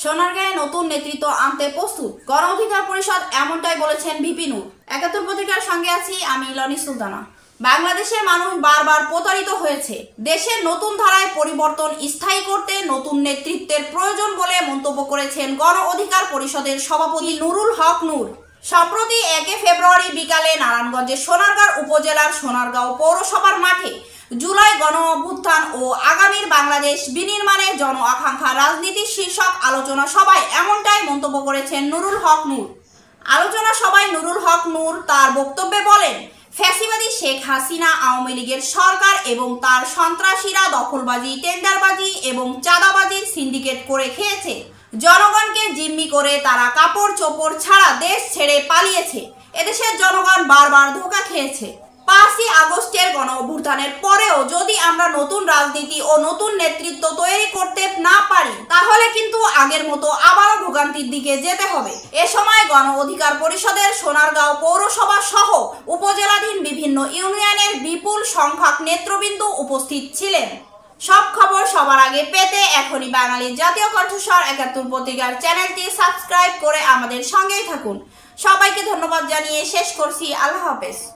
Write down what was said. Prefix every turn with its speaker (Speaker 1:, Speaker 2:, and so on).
Speaker 1: সোনারগাঁয়ে নতুন নেতৃত্ব আনতে প্রস্তুত গণ অধিকার পরিষদ, এমনটাই বলেছেন ভিপি নূর। ৭১ পত্রিকার সঙ্গে আছি আমি লনি সুলতানা। বাংলাদেশের মানুষ বারবার প্রতারিত হয়েছে। দেশের নতুন ধারায় পরিবর্তন স্থায়ী করতে নতুন নেতৃত্বের প্রয়োজন বলে মন্তব্য করেছেন গণ অধিকার পরিষদের সভাপতি নুরুল হক নূর। সম্প্রতি ১ ফেব্রুয়ারি বিকালে নারায়ণগঞ্জের সোনারগাঁও উপজেলার সোনারগাঁও পৌরসভার মাঠে জুলাই গণ অভ্যুত্থান ও আগামীর বাংলাদেশ বিনির্মাণের জন আকাঙ্ক্ষা রাজনীতি শীর্ষক আলোচনা সভায় এমনটাই মন্তব্য করেছেন নুরুল হক নূর। আলোচনা সভায় নুরুল হক নূর তার বক্তব্যে বলেন, ফ্যাসিবাদী শেখ হাসিনা আওয়ামী লীগের সরকার এবং তার সন্ত্রাসীরা দখলবাজি, টেন্ডারবাজি এবং চাঁদাবাজির সিন্ডিকেট করে খেয়েছে। জনগণকে জিম্মি করে তারা কাপড় চোপড় ছাড়া দেশ ছেড়ে পালিয়েছে। এদেশের জনগণ বারবার ধোঁকা খেয়েছে। ৫ই আগস্টের গণ অভ্যুত্থানের পরেও যদি আমরা নতুন রাজনীতি ও নতুন নেতৃত্ব তৈরি করতে না পারি, তাহলে কিন্তু আগের মতো আবারও ভোগান্তির দিকে যেতে হবে। এ সময় গণ অধিকার পরিষদের সোনারগাঁও পৌরসভা সহ উপজেলাধীন বিভিন্ন ইউনিয়নের বিপুল সংখ্যক নেতৃবৃন্দ উপস্থিত ছিলেন। সব খবর সবার আগে পেতে এখনই বাঙালির জাতীয় কণ্ঠস্বর ৭১ পত্রিকার চ্যানেলটি সাবস্ক্রাইব করে আমাদের সঙ্গেই থাকুন। সবাইকে ধন্যবাদ জানিয়ে শেষ করছি। আল্লাহ হাফেজ।